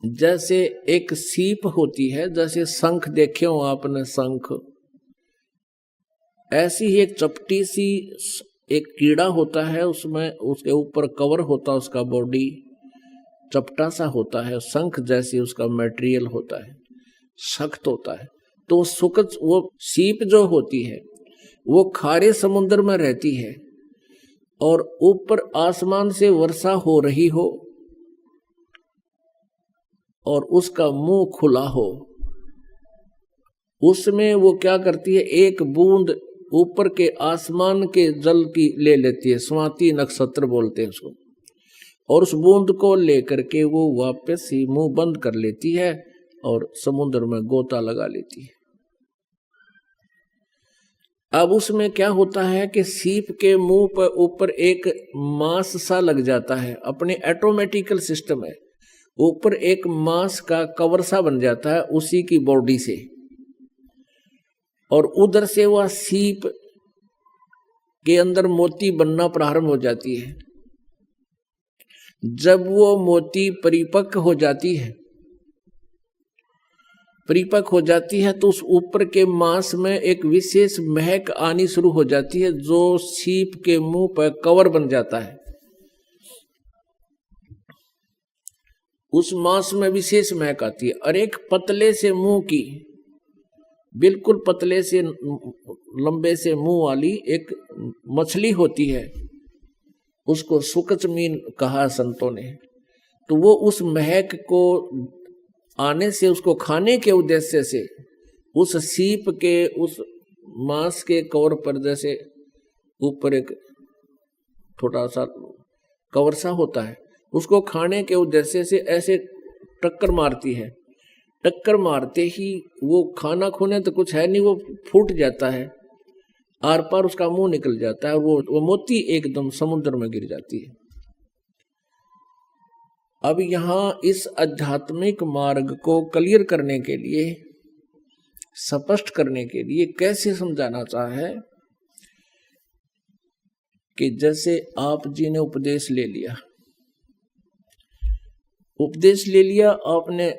जैसे एक सीप होती है, जैसे शंख देखे हो आपने शंख, ऐसी ही एक चपटी सी एक कीड़ा होता है, उसमें उसके ऊपर कवर होता है, उसका बॉडी चपटा सा होता है, शंख जैसी उसका मटेरियल होता है, सख्त होता है। तो वो सीप जो होती है वो खारे समुद्र में रहती है और ऊपर आसमान से वर्षा हो रही हो और उसका मुंह खुला हो, उसमें वो क्या करती है, एक बूंद ऊपर के आसमान के जल की ले लेती है, स्वाति नक्षत्र बोलते हैं उसको, और उस बूंद को लेकर के वो वापस ही मुंह बंद कर लेती है और समुद्र में गोता लगा लेती है। अब उसमें क्या होता है कि सीप के मुंह पर ऊपर एक मांस सा लग जाता है, अपने ऑटोमेटिकल सिस्टम है, ऊपर एक मांस का कवर सा बन जाता है उसी की बॉडी से, और उधर से वह सीप के अंदर मोती बनना प्रारंभ हो जाती है। जब वो मोती परिपक्व हो जाती है तो उस ऊपर के मांस में एक विशेष महक आनी शुरू हो जाती है, जो सीप के मुंह पर कवर बन जाता है। उस मांस में विशेष महक आती है, और एक पतले से मुंह की, बिल्कुल पतले से लंबे से मुंह वाली एक मछली होती है, उसको सुकचमीन कहा संतों ने। तो वो उस महक को आने से, उसको खाने के उद्देश्य से उस सीप के उस मांस के कवर पर, जैसे ऊपर एक छोटा सा कवर सा होता है, उसको खाने के उद्देश्य से ऐसे टक्कर मारती है। टक्कर मारते ही वो खाना खूने तो कुछ है नहीं, वो फूट जाता है, आर पार उसका मुंह निकल जाता है, वो मोती एकदम समुद्र में गिर जाती है। अब यहाँ इस आध्यात्मिक मार्ग को क्लियर करने के लिए, स्पष्ट करने के लिए कैसे समझाना चाहा है कि जैसे आप जी ने उपदेश ले लिया आपने,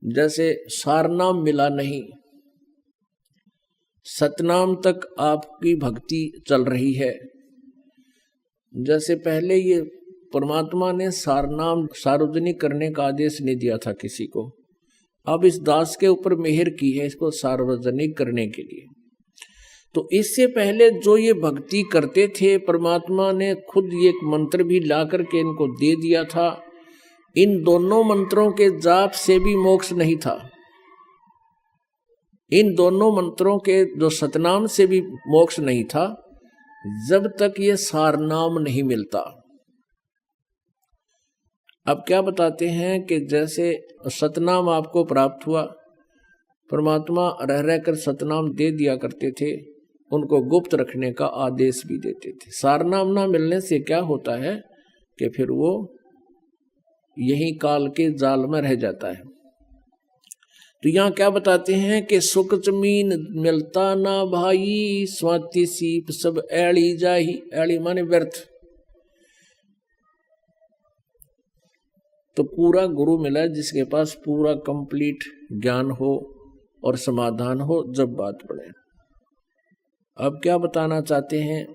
जैसे सारनाम मिला नहीं, सतनाम तक आपकी भक्ति चल रही है। जैसे पहले ये परमात्मा ने सारनाम सार्वजनिक करने का आदेश नहीं दिया था किसी को, अब इस दास के ऊपर मेहर की है इसको सार्वजनिक करने के लिए। तो इससे पहले जो ये भक्ति करते थे, परमात्मा ने खुद ये एक मंत्र भी ला करके इनको दे दिया था। इन दोनों मंत्रों के जाप से भी मोक्ष नहीं था, इन दोनों मंत्रों के जो सतनाम से भी मोक्ष नहीं था, जब तक ये सारनाम नहीं मिलता। अब क्या बताते हैं कि जैसे सतनाम आपको प्राप्त हुआ, परमात्मा रह रहकर सतनाम दे दिया करते थे, उनको गुप्त रखने का आदेश भी देते थे। सारनाम ना मिलने से क्या होता है कि फिर वो यही काल के जाल में रह जाता है। तो यहाँ क्या बताते हैं कि सुख जमीन मिलता ना भाई, स्वाति सीप सब ऐड़ी जाही। ऐड़ी माने व्यर्थ। तो पूरा गुरु मिला जिसके पास पूरा कंप्लीट ज्ञान हो और समाधान हो जब बात पड़े। अब क्या बताना चाहते हैं,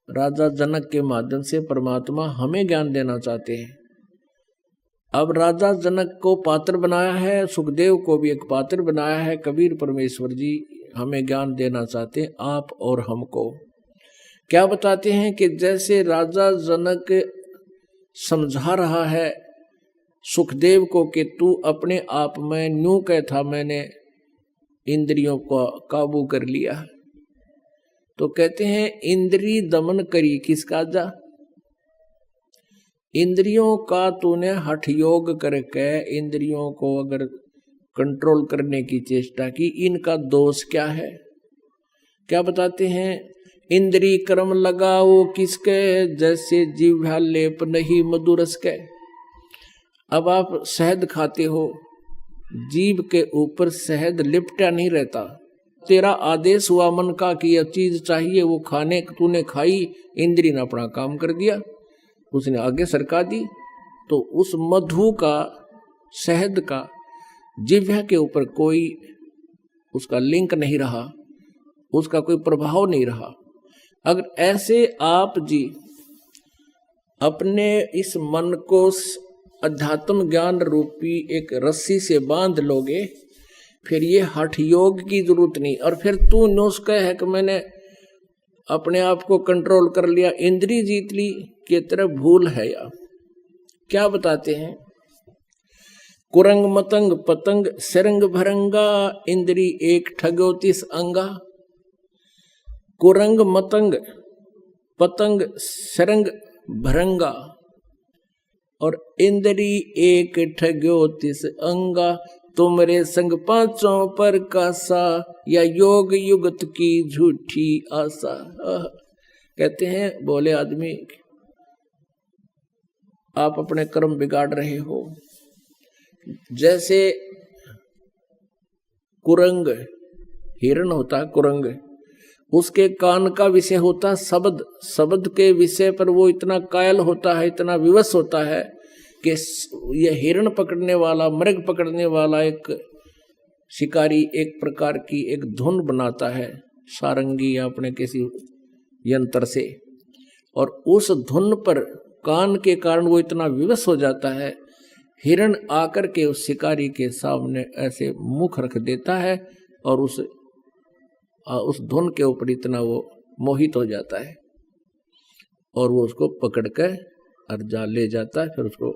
राजा जनक के माध्यम से परमात्मा हमें ज्ञान देना चाहते हैं। अब राजा जनक को पात्र बनाया है, सुखदेव को भी एक पात्र बनाया है, कबीर परमेश्वर जी हमें ज्ञान देना चाहते हैं, आप और हमको। क्या बताते हैं कि जैसे राजा जनक समझा रहा है सुखदेव को कि तू अपने आप में न्यू कह था, मैंने इंद्रियों को काबू कर लिया। तो कहते हैं इंद्री दमन करी किसका जा, इंद्रियों का तूने हठ योग करके इंद्रियों को अगर कंट्रोल करने की चेष्टा की, इनका दोष क्या है। क्या बताते हैं, इंद्री कर्म लगाओ किसके, जैसे जीवा लेप नहीं मधुरस के। अब आप शहद खाते हो, जीभ के ऊपर शहद लिपटा नहीं रहता, तेरा आदेश हुआ मन का कि यह चीज चाहिए, वो खाने तूने खाई, इंद्री ने अपना काम कर दिया, उसने आगे सरका दी, तो उस मधु का, शहद का जिह्वा के ऊपर कोई उसका लिंक नहीं रहा, उसका कोई प्रभाव नहीं रहा। अगर ऐसे आप जी अपने इस मन को अध्यात्म ज्ञान रूपी एक रस्सी से बांध लोगे, फिर ये हठ योग की जरूरत नहीं। और फिर तू नुस्खा है कि मैंने अपने आप को कंट्रोल कर लिया, इंद्री जीत ली, की तरह भूल है। या क्या बताते हैं, कुरंग मतंग पतंग सरंग भरंगा, इंद्री एक ठगो तिस अंगा। कुरंग मतंग पतंग सरंग भरंगा और इंद्री एक ठग्यो तिस अंगा। तुमरे संग पांचों पर कासा, या योग युगत की झूठी आशा। कहते हैं बोले आदमी आप अपने कर्म बिगाड़ रहे हो। जैसे कुरंग हिरण होता है, कुरंग उसके कान का विषय होता है शब्द, शब्द के विषय पर वो इतना कायल होता है, इतना विवश होता है कि ये हिरण पकड़ने वाला, मृग पकड़ने वाला एक शिकारी एक प्रकार की एक धुन बनाता है सारंगी या अपने किसी यंत्र से, और उस धुन पर कान के कारण वो इतना विवश हो जाता है, हिरण आकर के उस शिकारी के सामने ऐसे मुख रख देता है और उस धुन के ऊपर इतना वो मोहित हो जाता है और वो उसको पकड़ कर और ले जाता है। फिर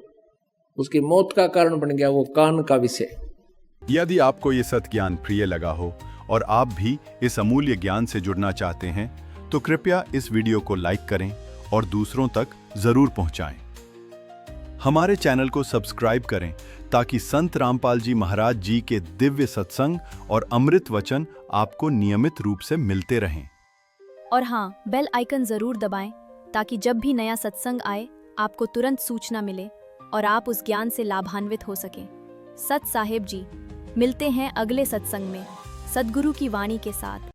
उसकी मौत का कारण बन गया वो कान का विषय। यदि आपको ये सत्य ज्ञान प्रिय लगा हो और आप भी इस अमूल्य ज्ञान से जुड़ना चाहते हैं तो कृपया इस वीडियो को लाइक करें और दूसरों तक जरूर पहुंचाएं। हमारे चैनल को सब्सक्राइब करें ताकि संत रामपाल जी महाराज जी के दिव्य सत्संग और अमृत वचन आपको नियमित रूप से मिलते रहें। और हाँ, बेल आइकन जरूर दबाएं ताकि जब भी नया सत्संग आए आपको तुरंत सूचना मिले और आप उस ज्ञान से लाभान्वित हो सकें। सत साहेब जी, मिलते हैं अगले सत्संग में सद्गुरु की वाणी के साथ।